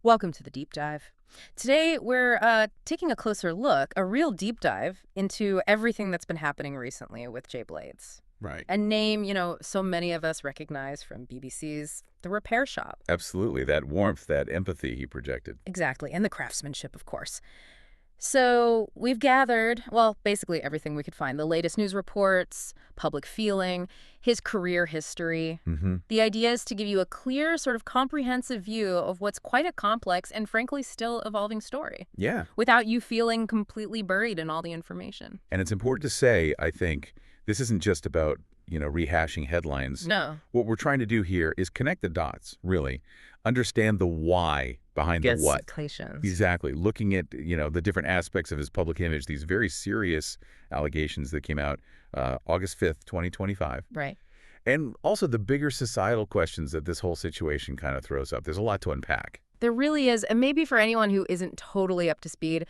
Welcome to the deep dive. Today, we're taking a closer look, a real deep dive into everything that's been happening recently with Jay Blades. Right. A name, so many of us recognize from BBC's The Repair Shop. Absolutely. That warmth, that empathy he projected. Exactly, and the craftsmanship, of course. So we've gathered, well, basically everything we could find. The latest news reports, public feeling, his career history. Mm-hmm. The idea is to give you a clear, sort of comprehensive view of what's quite a complex and frankly still evolving story, Yeah. without you feeling completely buried in all the information. And it's important to say, I think, this isn't just about, rehashing headlines. No. What we're trying to do here is connect the dots, really. Understand the why behind the what. Accusations. Exactly. Looking at, the different aspects of his public image, these very serious allegations that came out August 5th, 2025. Right. And also the bigger societal questions that this whole situation kind of throws up. There's a lot to unpack. There really is, and maybe for anyone who isn't totally up to speed,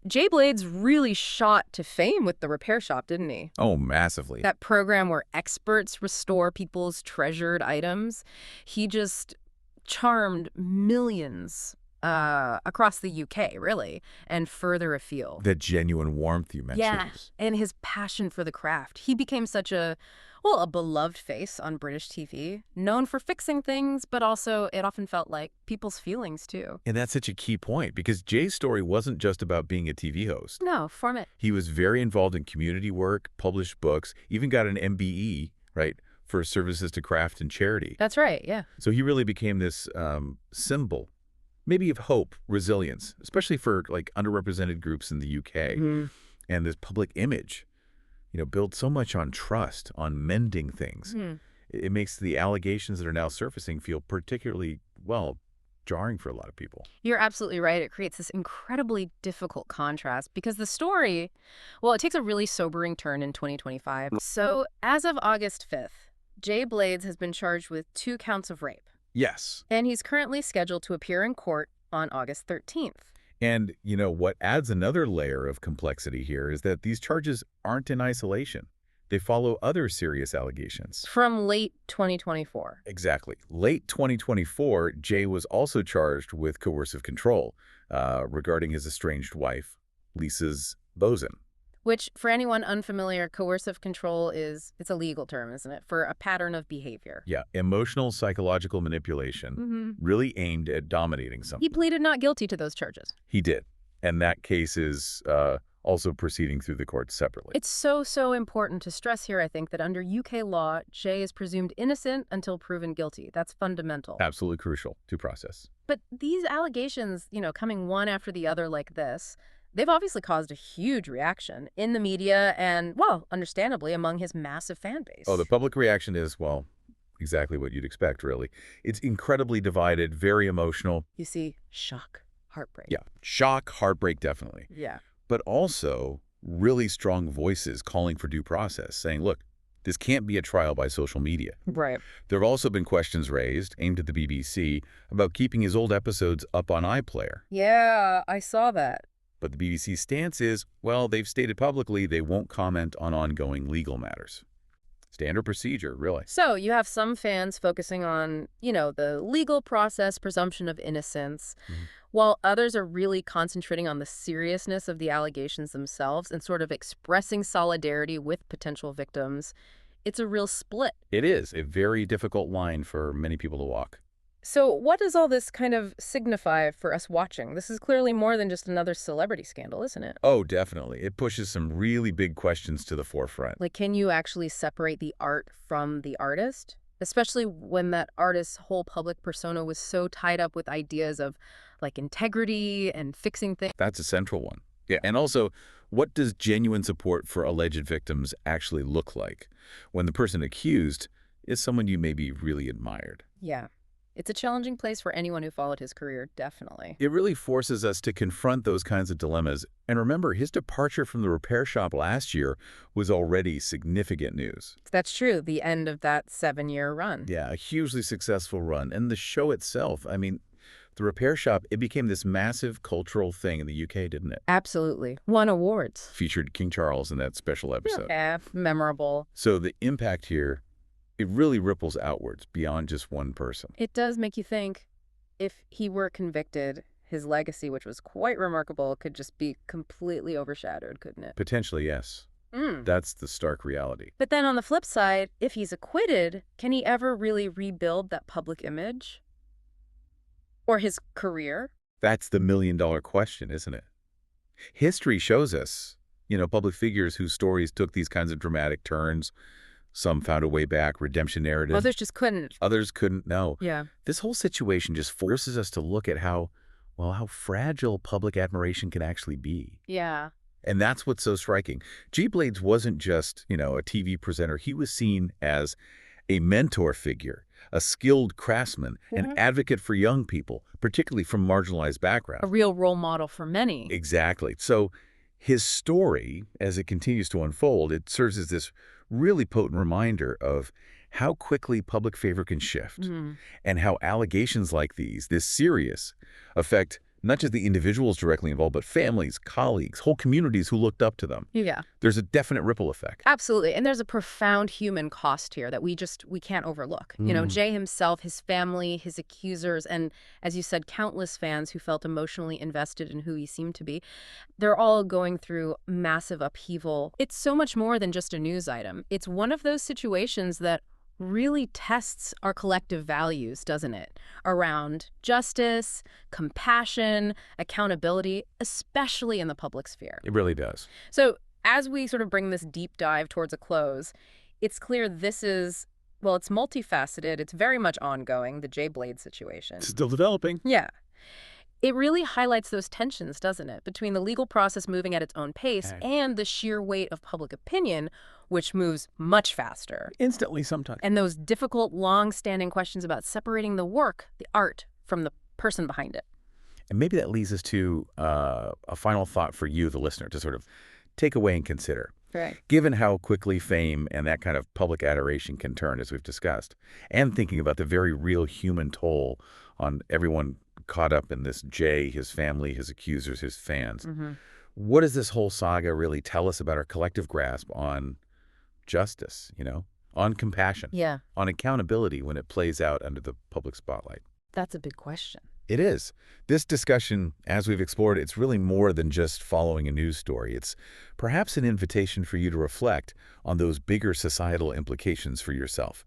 Jay Blades really shot to fame with The Repair Shop, didn't he? Oh, massively. That program where experts restore people's treasured items. He just charmed millions across the UK, really, and further afield. That genuine warmth you mentioned. Yeah, and his passion for the craft. He became such a beloved face on British TV, known for fixing things, but also it often felt like people's feelings, too. And that's such a key point, because Jay's story wasn't just about being a TV host. No, form it. He was very involved in community work, published books, even got an MBE, right, for services to craft and charity. That's right, yeah. So he really became this symbol, maybe of hope, resilience, especially for like underrepresented groups in the UK. Mm-hmm. And this public image, built so much on trust, on mending things. It makes the allegations that are now surfacing feel particularly, well, jarring for a lot of people. You're absolutely right. It creates this incredibly difficult contrast because the story, well, it takes a really sobering turn in 2025. So as of August 5th, Jay Blades has been charged with 2 counts of rape. Yes. And he's currently scheduled to appear in court on August 13th. And, what adds another layer of complexity here is that these charges aren't in isolation. They follow other serious allegations. From late 2024. Exactly. Late 2024, Jay was also charged with coercive control regarding his estranged wife, Lisa's bosun. Which, for anyone unfamiliar, coercive control it's a legal term, isn't it? For a pattern of behavior. Yeah, emotional, psychological manipulation, really aimed at dominating something. He pleaded not guilty to those charges. He did. And that case is also proceeding through the courts separately. It's so important to stress here, I think, that under UK law, Jay is presumed innocent until proven guilty. That's fundamental. Absolutely crucial to process. But these allegations, coming one after the other like this, they've obviously caused a huge reaction in the media and, well, understandably, among his massive fan base. Oh, the public reaction is, well, exactly what you'd expect, really. It's incredibly divided, very emotional. You see, shock, heartbreak. Yeah, shock, heartbreak, definitely. Yeah. But also really strong voices calling for due process, saying, look, this can't be a trial by social media. Right. There have also been questions raised, aimed at the BBC, about keeping his old episodes up on iPlayer. Yeah, I saw that. But the BBC's stance is, well, they've stated publicly they won't comment on ongoing legal matters. Standard procedure, really. So you have some fans focusing on, the legal process, presumption of innocence, while others are really concentrating on the seriousness of the allegations themselves and sort of expressing solidarity with potential victims. It's a real split. It is a very difficult line for many people to walk. So what does all this kind of signify for us watching? This is clearly more than just another celebrity scandal, isn't it? Oh, definitely. It pushes some really big questions to the forefront. Like, can you actually separate the art from the artist? Especially when that artist's whole public persona was so tied up with ideas of, like, integrity and fixing things. That's a central one. Yeah. And also, what does genuine support for alleged victims actually look like when the person accused is someone you maybe really admired? Yeah. It's a challenging place for anyone who followed his career, definitely. It really forces us to confront those kinds of dilemmas. And remember, his departure from the repair shop last year was already significant news. That's true. The end of that 7-year run. Yeah, a hugely successful run. And the show itself, I mean, the repair shop, it became this massive cultural thing in the UK, didn't it? Absolutely. Won awards. Featured King Charles in that special episode. Yeah, memorable. So the impact here, it really ripples outwards beyond just one person. It does make you think, if he were convicted, his legacy, which was quite remarkable, could just be completely overshadowed, couldn't it? Potentially, yes. Mm. That's the stark reality. But then on the flip side, if he's acquitted, can he ever really rebuild that public image? Or his career? That's the million-dollar question, isn't it? History shows us, public figures whose stories took these kinds of dramatic turns. Some found a way back, redemption narratives. Others just couldn't. Others couldn't know. Yeah. This whole situation just forces us to look at how fragile public admiration can actually be. Yeah. And that's what's so striking. G. Blades wasn't just, a TV presenter. He was seen as a mentor figure, a skilled craftsman, an advocate for young people, particularly from marginalized backgrounds. A real role model for many. Exactly. So his story, as it continues to unfold, it serves as this really potent reminder of how quickly public favor can shift and how allegations like this serious, affect not just the individuals directly involved, but families, colleagues, whole communities who looked up to them. Yeah. There's a definite ripple effect. Absolutely. And there's a profound human cost here that we can't overlook. Jay himself, his family, his accusers, and as you said, countless fans who felt emotionally invested in who he seemed to be, they're all going through massive upheaval. It's so much more than just a news item. It's one of those situations that really tests our collective values, doesn't it? Around justice, compassion, accountability, especially in the public sphere. It really does. So as we sort of bring this deep dive towards a close, it's clear this is, well, it's multifaceted. It's very much ongoing, the Jay Blade situation. It's still developing. Yeah. It really highlights those tensions, doesn't it, between the legal process moving at its own pace and the sheer weight of public opinion, which moves much faster. Instantly sometimes. And those difficult, long-standing questions about separating the work, the art, from the person behind it. And maybe that leads us to a final thought for you, the listener, to sort of take away and consider. Right. Given how quickly fame and that kind of public adoration can turn, as we've discussed, and thinking about the very real human toll on everyone caught up in this Jay, his family, his accusers, his fans, what does this whole saga really tell us about our collective grasp on justice, on compassion, on accountability when it plays out under the public spotlight? That's a big question. It is. This discussion, as we've explored, it's really more than just following a news story. It's perhaps an invitation for you to reflect on those bigger societal implications for yourself.